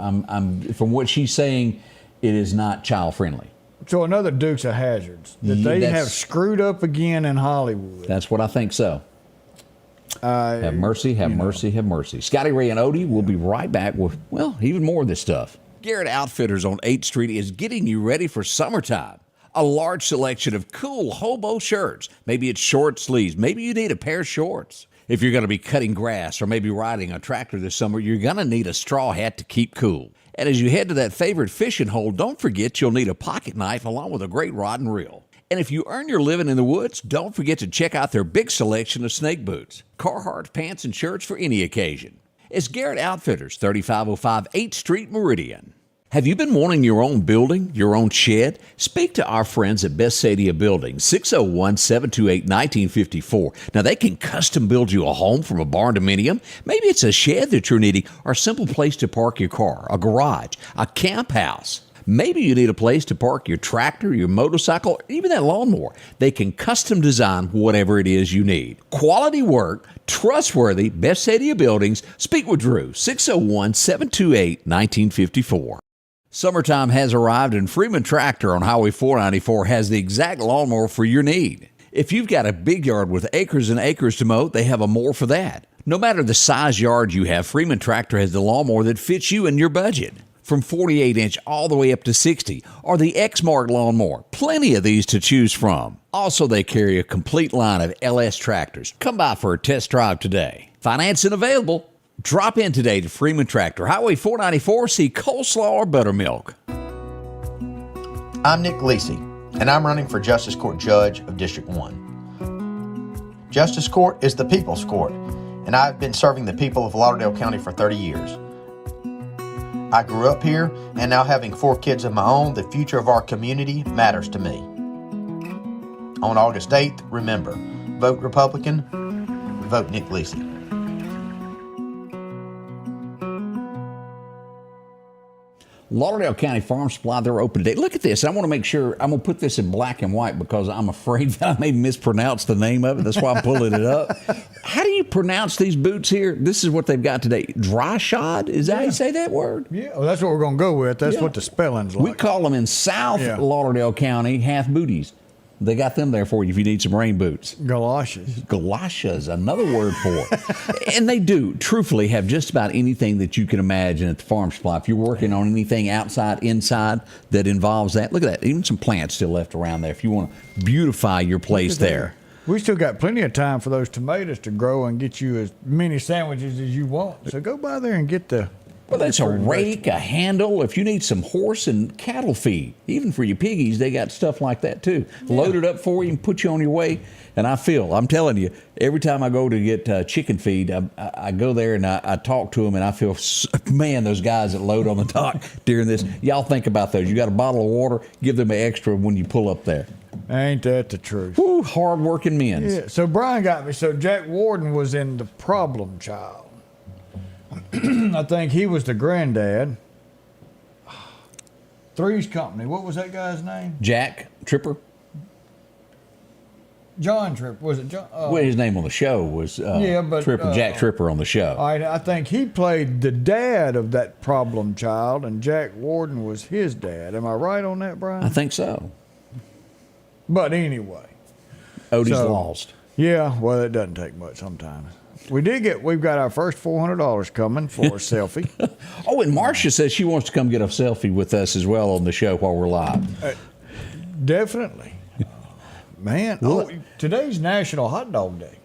From what she's saying, it is not child friendly. So another Dukes of Hazzards that they have screwed up again in Hollywood. That's what I think so. Have mercy, have mercy, have mercy. Scotty Ray and Odie will be right back with, well, even more of this stuff. Garrett Outfitters on 8th Street is getting you ready for summertime. A large selection of cool hobo shirts. Maybe it's short sleeves. Maybe you need a pair of shorts. If you're going to be cutting grass or maybe riding a tractor this summer, you're going to need a straw hat to keep cool. And as you head to that favorite fishing hole, don't forget you'll need a pocket knife along with a great rod and reel. And if you earn your living in the woods, don't forget to check out their big selection of snake boots, Carhartt pants and shirts for any occasion. It's Garrett Outfitters, 3505 8th Street, Meridian. Have you been wanting your own building, your own shed? Speak to our friends at Best Sadia Building, 601-728-1954. Now, they can custom build you a home from a barn dominium. Maybe it's a shed that you're needing or a simple place to park your car, a garage, a camp house. Maybe you need a place to park your tractor, your motorcycle, or even that lawnmower. They can custom design whatever it is you need. Quality work, trustworthy, Best Sadia Buildings. Speak with Drew, 601-728-1954. Summertime has arrived, and Freeman Tractor on Highway 494 has the exact lawnmower for your need. If you've got a big yard with acres and acres to mow, they have a mower for that. No matter the size yard you have, Freeman Tractor has the lawnmower that fits you and your budget. From 48-inch all the way up to 60, or the X-Mark lawnmower. Plenty of these to choose from. Also, they carry a complete line of LS tractors. Come by for a test drive today. Financing available. Drop in today to Freeman Tractor, Highway 494, see coleslaw or buttermilk. I'm Nick Lisi, and I'm running for Justice Court Judge of District 1. Justice Court is the people's court, and I've been serving the people of Lauderdale County for 30 years. I grew up here, and now having 4 kids of my own, the future of our community matters to me. On August 8th, remember, vote Republican, vote Nick Lisi. Lauderdale County Farm Supply, they're open today. Look at this. I want to make sure, I'm going to put this in black and white because I'm afraid that I may mispronounce the name of it. That's why I'm pulling it up. How do you pronounce these boots here? This is what they've got today. Dry shod? Is that how you say that word? Yeah, well, that's what we're going to go with. That's what the spelling's like. We call them in South Lauderdale County half booties. They got them there for you if you need some rain boots. Galoshes. Galoshes, another word for it. And they do, truthfully, have just about anything that you can imagine at the farm supply. If you're working on anything outside, inside that involves that, look at that. Even some plants still left around there if you want to beautify your place there. We still got plenty of time for those tomatoes to grow and get you as many sandwiches as you want. So go by there and get the... Well, that's a rake, a handle. If you need some horse and cattle feed, even for your piggies, they got stuff like that too. Yeah. Load it up for you and put you on your way. And I'm telling you, every time I go to get chicken feed, I go there and I talk to them and I feel, man, those guys that load on the dock during this, y'all think about those. You got a bottle of water, give them an extra when you pull up there. Ain't that the truth? Woo, hard-working men. Yeah. So Brian got me. So Jack Warden was in The Problem Child. I think he was the granddad. Three's Company. What was that guy's name? Jack Tripper. John Tripper. Was it John? Well, his name on the show was Tripper. Jack Tripper on the show. All right, I think he played the dad of that problem child, and Jack Warden was his dad. Am I right on that, Brian? I think so. But anyway. Odie's lost. Yeah, well, it doesn't take much sometimes. We've got our first $400 coming for a selfie. Oh, and Marcia says she wants to come get a selfie with us as well on the show while we're live. Definitely. Man, today's National Hot Dog Day.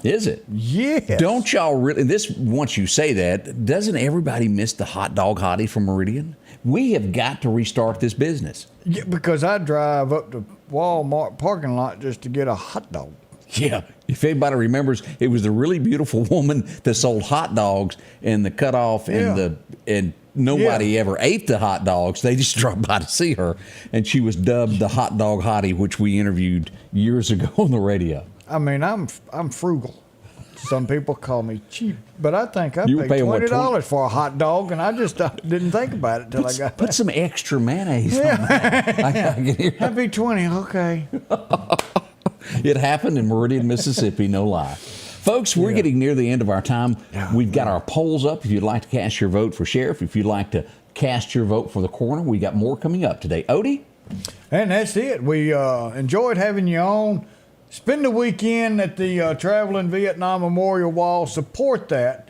Is it? Yes. Don't y'all really, once you say that, doesn't everybody miss the hot dog hottie from Meridian? We have got to restart this business. Yeah, because I drive up to Walmart parking lot just to get a hot dog. Yeah, if anybody remembers, it was the really beautiful woman that sold hot dogs and the cutoff and nobody ever ate the hot dogs. They just dropped by to see her, and she was dubbed the hot dog hottie, which we interviewed years ago on the radio. I mean, I'm frugal. Some people call me cheap, but I think I paid $20 for a hot dog, and I just didn't think about it until I got Put some extra mayonnaise on that. That'd be $20, okay. It happened in Meridian, Mississippi, no lie. Folks, we're getting near the end of our time. We've got our polls up if you'd like to cast your vote for sheriff. If you'd like to cast your vote for the coroner, we got more coming up today. Odie? And that's it. We enjoyed having you on. Spend the weekend at the Traveling Vietnam Memorial Wall. Support that.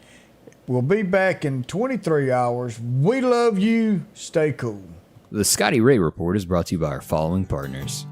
We'll be back in 23 hours. We love you. Stay cool. The Scotty Ray Report is brought to you by our following partners: